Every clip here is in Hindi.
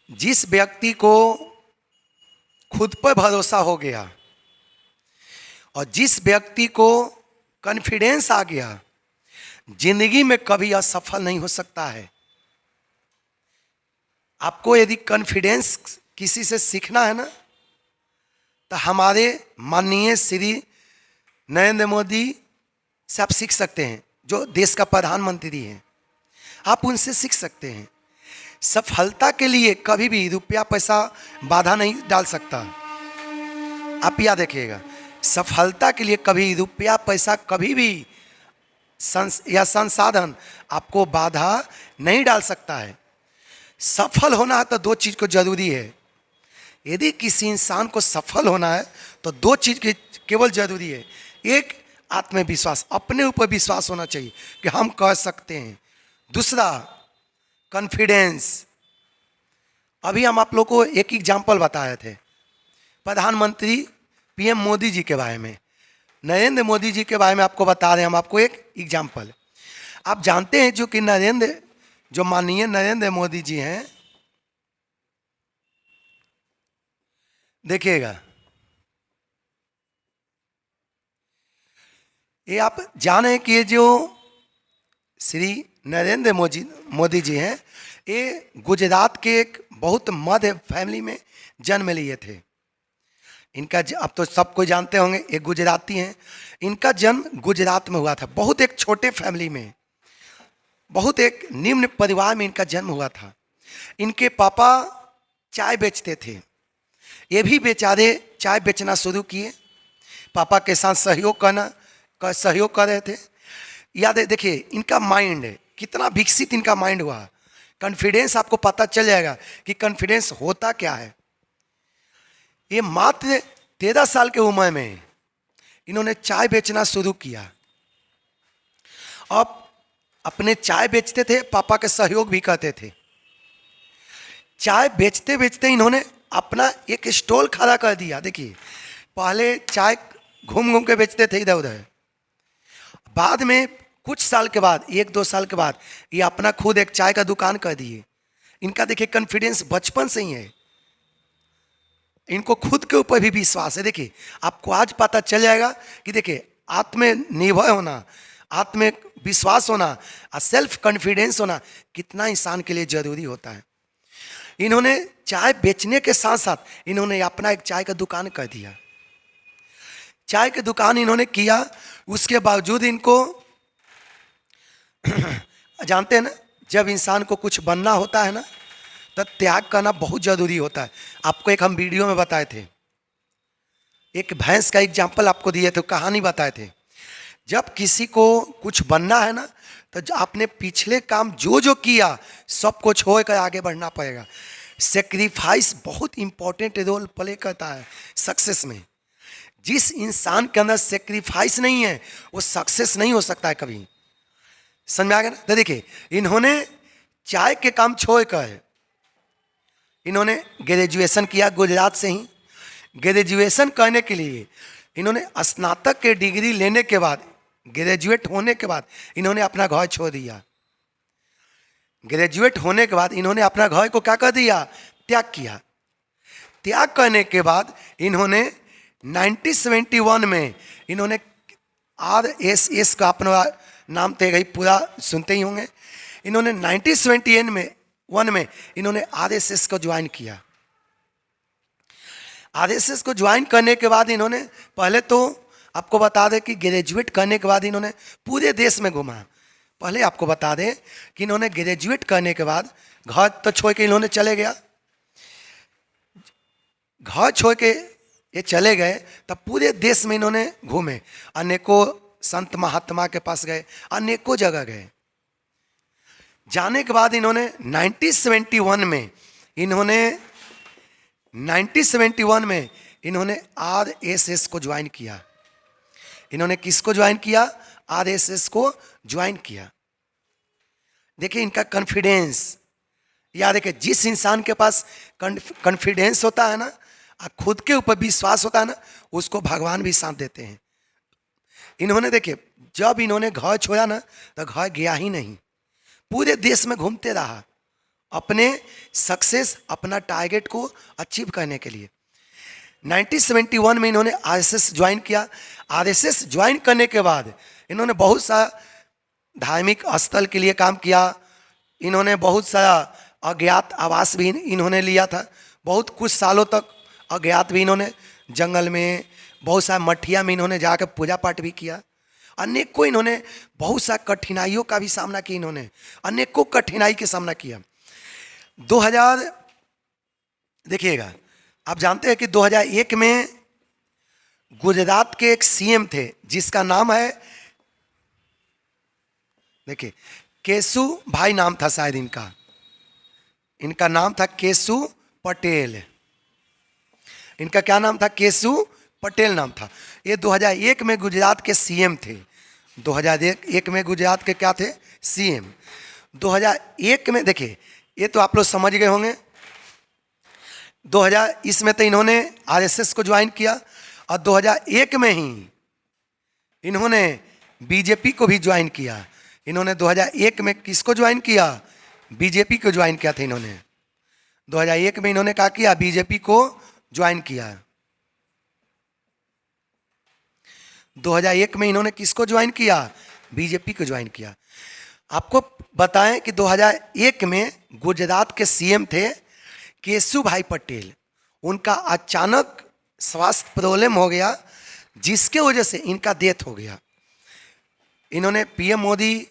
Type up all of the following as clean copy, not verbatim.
जिस व्यक्ति को खुद पर भरोसा हो गया और जिस व्यक्ति को कॉन्फिडेंस आ गया, जिंदगी में कभी असफल नहीं हो सकता है। आपको यदि कॉन्फिडेंस किसी से सीखना है ना, तो हमारे माननीय श्री नरेंद्र मोदी से आप सीख सकते हैं, जो देश का प्रधानमंत्री हैं। आप उनसे सीख सकते हैं। सफलता के लिए कभी भी रुपया पैसा बाधा नहीं डाल सकता। आप याद रखिएगा, सफलता के लिए कभी रुपया पैसा कभी भी या संसाधन आपको बाधा नहीं डाल सकता है। सफल होना है तो दो चीज़ को जरूरी है। यदि किसी इंसान को सफल होना है तो दो चीज़ की केवल जरूरी है। एक, आत्मविश्वास, अपने ऊपर विश्वास होना चाहिए कि हम कर सकते हैं। दूसरा, कॉन्फिडेंस। अभी हम आप लोग को एक एग्जाम्पल बताए थे प्रधानमंत्री पीएम मोदी जी के बारे में, नरेंद्र मोदी जी के बारे में आपको बता रहे हैं हम आपको एक एग्जाम्पल। आप जानते हैं जो माननीय नरेंद्र मोदी जी हैं, देखिएगा, ये आप जाने कि ये जो श्री नरेंद्र मोदी जी हैं, ये गुजरात के एक बहुत मध्य फैमिली में जन्म लिए थे। इनका अब तो सब कोई जानते होंगे, ये गुजराती हैं। इनका जन्म गुजरात में हुआ था। बहुत एक छोटे फैमिली में, बहुत एक निम्न परिवार में इनका जन्म हुआ था। इनके पापा चाय बेचते थे। ये भी बेचारे चाय बेचना शुरू किए। पापा के साथ सहयोग कर रहे थे। याद है, देखिए इनका माइंड कितना विकसित इनका माइंड हुआ। कॉन्फिडेंस, आपको पता चल जाएगा कि कॉन्फिडेंस होता क्या है। ये मात्र 13 साल के उम्र में इन्होंने चाय बेचना शुरू किया। अब अपने चाय बेचते थे, पापा के सहयोग भी करते थे। चाय बेचते बेचते इन्होंने अपना एक स्टॉल खड़ा कर दिया। देखिए, पहले चाय घूम घूम के बेचते थे इधर उधर। बाद में कुछ साल के बाद, 1-2 साल के बाद, ये अपना खुद एक चाय का दुकान कर दिए। इनका देखिए कॉन्फिडेंस बचपन से ही है। इनको खुद के ऊपर भी विश्वास है। देखिए, आपको आज पता चल जाएगा कि देखिए, आत्मनिर्भर होना, आत्मविश्वास होना और सेल्फ कॉन्फिडेंस होना कितना इंसान के लिए जरूरी होता है। इन्होंने चाय बेचने के साथ साथ इन्होंने अपना एक चाय का दुकान कर दिया। चाय की दुकान इन्होंने किया, उसके बावजूद इनको जानते हैं ना, जब इंसान को कुछ बनना होता है ना, तो त्याग करना बहुत जरूरी होता है। आपको एक हम वीडियो में बताए थे, एक भैंस का एग्जाम्पल आपको दिए थे, कहानी बताए थे। जब किसी को कुछ बनना है ना, तो आपने पिछले काम जो जो किया सबको छोड़कर आगे बढ़ना पड़ेगा। सेक्रीफाइस बहुत इंपॉर्टेंट रोल प्ले करता है सक्सेस में। जिस इंसान के अंदर सेक्रीफाइस नहीं है वो सक्सेस नहीं हो सकता है कभी। समझ में आ गया ना? तो देखिए, इन्होंने चाय के काम छोड़कर इन्होंने ग्रेजुएशन किया गुजरात से ही। ग्रेजुएशन करने के लिए इन्होंने स्नातक के डिग्री लेने के बाद, ग्रेजुएट होने के बाद इन्होंने अपना घर छोड़ दिया। ग्रेजुएट होने के बाद इन्होंने अपना घर को क्या कर दिया? त्याग किया। त्याग करने के बाद इन्होंने 1971 में इन्होंने RSS का अपना नाम तो गई पूरा सुनते ही होंगे। इन्होंने 1971 में इन्होंने RSS को ज्वाइन किया। RSS को ज्वाइन करने के बाद इन्होंने, पहले तो आपको बता दें कि ग्रेजुएट करने के बाद इन्होंने पूरे देश में घूमा। पहले आपको बता दें कि इन्होंने ग्रेजुएट करने के बाद घर तो छोड़ के इन्होंने चले गया। घर छोड़ के ये चले गए, तब पूरे देश में इन्होंने घूमे। अनेकों संत महात्मा के पास गए, अनेकों जगह गए। जाने के बाद इन्होंने 1971 में इन्होंने RSS को ज्वाइन किया। इन्होंने किसको ज्वाइन किया? RSS को ज्वाइन किया। देखिए इनका कॉन्फिडेंस, या देखिए जिस इंसान के पास कॉन्फिडेंस होता है ना, खुद के ऊपर विश्वास होता है ना, उसको भगवान भी साथ देते हैं। इन्होंने देखिए, जब इन्होंने घर छोड़ा ना, तो घर गया ही नहीं, पूरे देश में घूमते रहा अपने सक्सेस, अपना टारगेट को अचीव करने के लिए। 1971 में इन्होंने आरएसएस ज्वाइन किया। आरएसएस ज्वाइन करने के बाद इन्होंने बहुत सा धार्मिक स्थल के लिए काम किया। इन्होंने बहुत सारा अज्ञात आवास भी इन्होंने लिया था। बहुत कुछ सालों तक अज्ञात भी इन्होंने जंगल में, बहुत सारे मठिया में इन्होंने जाकर पूजा पाठ भी किया। अनेकों इन्होंने बहुत सा कठिनाइयों का भी सामना किया। इन्होंने अनेकों कठिनाई का सामना किया। 2000 देखिएगा, आप जानते हैं कि 2001 में गुजरात के एक सीएम थे जिसका नाम है, देखिए, केशु भाई नाम था शायद इनका नाम था केशु पटेल। इनका क्या नाम था? केशु पटेल नाम था। ये 2001 में गुजरात के सीएम थे। 2001 में गुजरात के क्या थे? सीएम। 2001 में देखिए, ये तो आप लोग समझ गए होंगे। 2000 इसमें तो इन्होंने आरएसएस को ज्वाइन किया और 2001 में ही इन्होंने बीजेपी को भी ज्वाइन किया। इन्होंने 2001 में किसको ज्वाइन किया? बीजेपी को ज्वाइन किया था इन्होंने। 2001 में इन्होंने क्या किया? बीजेपी को ज्वाइन किया। 2001 में इन्होंने किसको ज्वाइन किया? बीजेपी को ज्वाइन किया। आपको बताएं कि 2001 में गुजरात के सीएम थे केशु भाई पटेल। उनका अचानक स्वास्थ्य प्रॉब्लम हो गया जिसके वजह से इनका डेथ हो गया। इन्होंने पीएम मोदी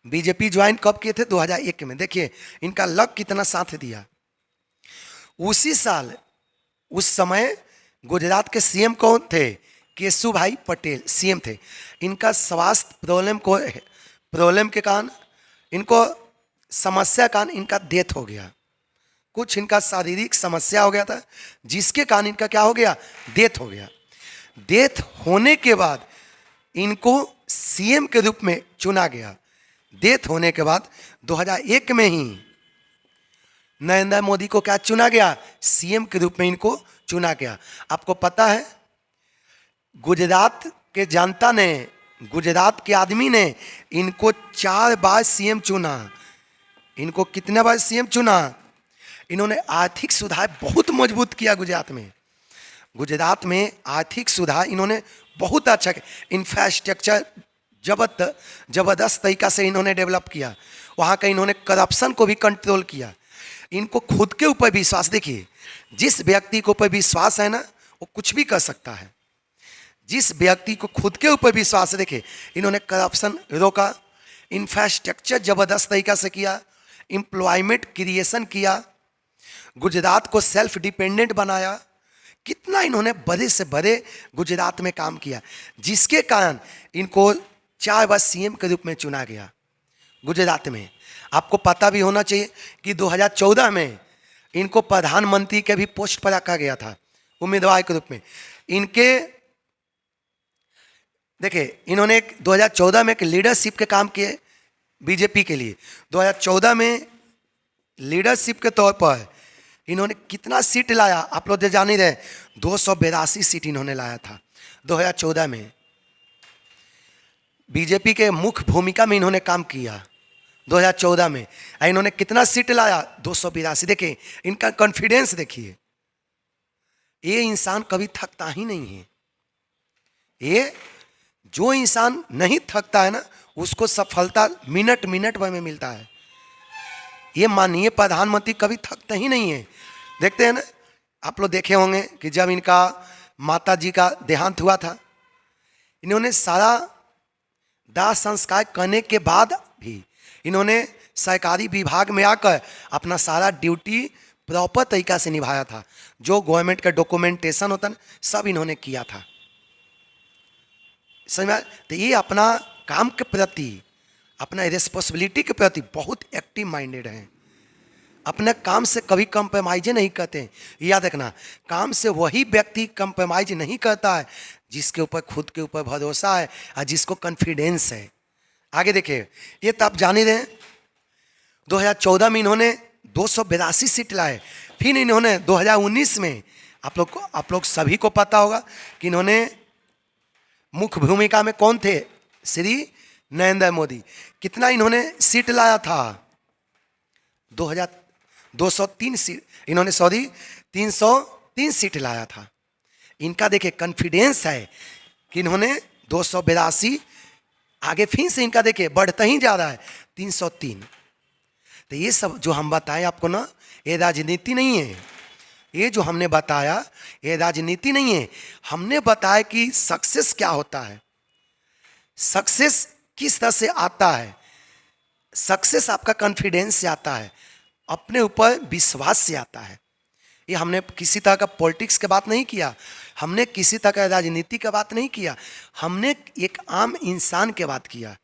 बीजेपी ज्वाइन कब किए थे? 2001 में। देखिए इनका लक कितना साथ दिया। उसी साल, उस समय गुजरात के सीएम कौन थे? केशु भाई पटेल सीएम थे। इनका स्वास्थ्य प्रॉब्लम के कारण, इनको समस्या कारण इनका डेथ हो गया। कुछ इनका शारीरिक समस्या हो गया था जिसके कारण इनका क्या हो गया? डेथ हो गया। डेथ होने के बाद इनको सीएम के रूप में चुना गया। डेथ होने के बाद 2001 में ही नरेंद्र मोदी को क्या चुना गया? सीएम के रूप में इनको चुना गया। आपको पता है गुजरात के जनता ने, गुजरात के आदमी ने इनको 4 बार सीएम चुना। इनको कितने बार सीएम चुना? इन्होंने आर्थिक सुधार बहुत मजबूत किया गुजरात में। गुजरात में आर्थिक सुधार इन्होंने बहुत अच्छा, इंफ्रास्ट्रक्चर जबरदस्त तरीका से इन्होंने डेवलप किया। वहाँ का इन्होंने करप्शन को भी कंट्रोल किया। इनको खुद के ऊपर विश्वास, देखिए जिस व्यक्ति के ऊपर विश्वास है ना वो कुछ भी कर सकता है। जिस व्यक्ति को खुद के ऊपर विश्वास है, देखिए इन्होंने करप्शन रोका, इंफ्रास्ट्रक्चर जबरदस्त तरीका से किया, एम्प्लॉयमेंट क्रिएशन किया, गुजरात को सेल्फ डिपेंडेंट बनाया। कितना इन्होंने बड़े से बड़े गुजरात में काम किया जिसके कारण इनको 4 बार सीएम के रूप में चुना गया गुजरात में। आपको पता भी होना चाहिए कि 2014 में इनको प्रधानमंत्री के भी पोस्ट पर रखा गया था उम्मीदवार के रूप में। इनके देखिए इन्होंने 2014 में एक लीडरशिप के काम किए बीजेपी के लिए। 2014 में लीडरशिप के तौर पर इन्होंने कितना सीट लाया? आप लोग जान ही रहे, 282 सीट इन्होंने लाया था 2014 में। बीजेपी के मुख्य भूमिका में इन्होंने काम किया 2014 में। इन्होंने कितना सीट लाया? 282। देखिए इनका कॉन्फिडेंस देखिए। ये इंसान कभी थकता ही नहीं है। ये जो इंसान नहीं थकता है ना उसको सफलता मिनट मिनट भर में मिलता है। ये माननीय प्रधानमंत्री कभी थकते ही नहीं है। देखते हैं ना, आप लोग देखे होंगे कि जब इनका माता जी का देहांत हुआ था, इन्होंने सारा दाह संस्कार करने के बाद भी इन्होंने सरकारी विभाग में आकर अपना सारा ड्यूटी प्रॉपर तरीका से निभाया था। जो गवर्नमेंट का डॉक्यूमेंटेशन होता है सब इन्होंने किया था। समझ में? तो ये अपना काम के प्रति, अपना रिस्पॉन्सिबिलिटी के प्रति बहुत एक्टिव माइंडेड हैं। अपने काम से कभी कंप्रोमाइज नहीं करते। याद रखना, काम से वही व्यक्ति कंप्रोमाइज नहीं करता है जिसके ऊपर खुद के ऊपर भरोसा है और जिसको कॉन्फिडेंस है। आगे देखिए, ये तो आप जान ही रहे हैं 2014 में इन्होंने 282 सीट लाए। फिर इन्होंने 2019 में, आप लोग सभी को पता होगा कि इन्होंने मुख्य भूमिका में कौन थे? श्री नरेंद्र मोदी। कितना इन्होंने सीट लाया था? 203 सीट, इन्होंने सॉरी 303 सीट लाया था। इनका देखिए कॉन्फिडेंस है कि इन्होंने 282, आगे फिर से इनका देखिए बढ़ता ही जा रहा है 303। तो ये सब जो हम बताएं आपको ना, ये राजनीति नहीं है। ये जो हमने बताया ये राजनीति नहीं है। हमने बताया कि सक्सेस क्या होता है, सक्सेस किस तरह से आता है। सक्सेस आपका कॉन्फिडेंस से आता है, अपने ऊपर विश्वास से आता है। ये हमने किसी तरह का पॉलिटिक्स की बात नहीं किया, हमने किसी तरह का राजनीति का बात नहीं किया, हमने एक आम इंसान की बात किया।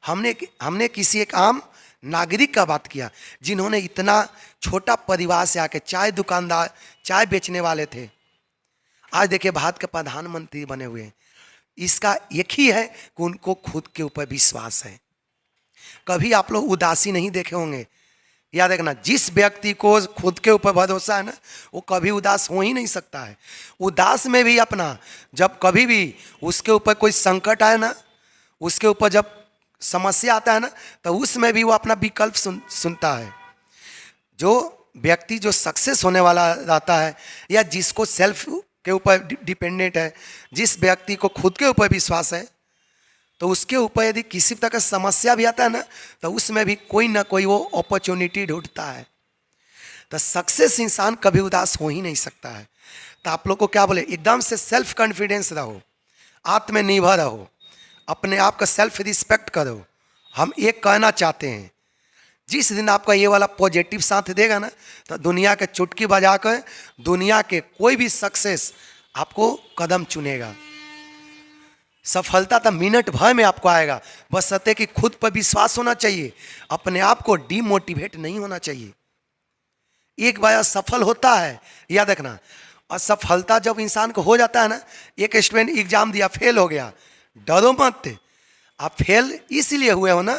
हमने किसी एक आम नागरिक का बात किया जिन्होंने इतना छोटा परिवार से आके, चाय दुकानदार, चाय बेचने वाले थे, आज देखिए भारत के प्रधानमंत्री बने हुए हैं। इसका एक ही है कि उनको खुद के ऊपर विश्वास है। कभी आप लोग उदासी नहीं देखे होंगे, याद रखना, जिस व्यक्ति को खुद के ऊपर भरोसा है ना, वो कभी उदास हो ही नहीं सकता है। उदास में भी अपना, जब कभी भी उसके ऊपर कोई संकट आए ना, उसके ऊपर जब समस्या आता है ना, तो उसमें भी वो अपना विकल्प सुनता है। जो व्यक्ति जो सक्सेस होने वाला रहता है, या जिसको सेल्फ के ऊपर डिपेंडेंट है, जिस व्यक्ति को खुद के ऊपर विश्वास है, तो उसके ऊपर यदि किसी तरह का समस्या भी आता है ना, तो उसमें भी कोई ना कोई वो अपॉर्चुनिटी ढूंढता है। तो सक्सेस इंसान कभी उदास हो ही नहीं सकता है। तो आप लोग को क्या बोले, एकदम से सेल्फ कॉन्फिडेंस रहो, आत्मनिर्भर रहो, अपने आप का सेल्फ रिस्पेक्ट करो। हम एक कहना चाहते हैं, जिस दिन आपका ये वाला पॉजिटिव साथ देगा ना, तो दुनिया के चुटकी बजाकर दुनिया के कोई भी सक्सेस आपको कदम चुनेगा। सफलता तो मिनट भर में आपको आएगा, बस सत्य कि खुद पर विश्वास होना चाहिए, अपने आप को डिमोटिवेट नहीं होना चाहिए। एक बार सफल होता है, याद रखना, असफलता जब इंसान को हो जाता है ना, एक स्टूडेंट एग्जाम दिया, फेल हो गया, डरो मत। आप फेल इसलिए हुए हो ना,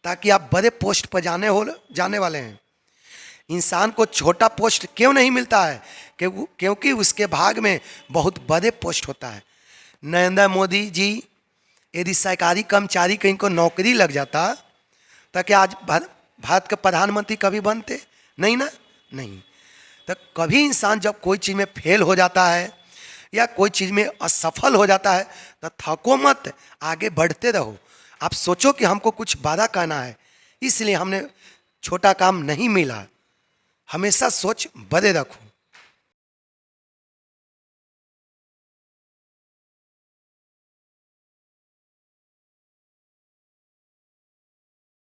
ताकि आप बड़े पोस्ट पर जाने वाले हैं। इंसान को छोटा पोस्ट क्यों नहीं मिलता है, क्योंकि उसके भाग में बहुत बड़े पोस्ट होता है। नरेंद्र मोदी जी यदि सरकारी कर्मचारी कहीं को नौकरी लग जाता, तो क्या आज भारत के प्रधानमंत्री कभी बनते? नहीं ना, नहीं। तो कभी इंसान जब कोई चीज़ में फेल हो जाता है या कोई चीज़ में असफल हो जाता है, तो थको मत, आगे बढ़ते रहो। आप सोचो कि हमको कुछ बड़ा करना है, इसलिए हमने छोटा काम नहीं मिला। हमेशा सोच बड़े रखो।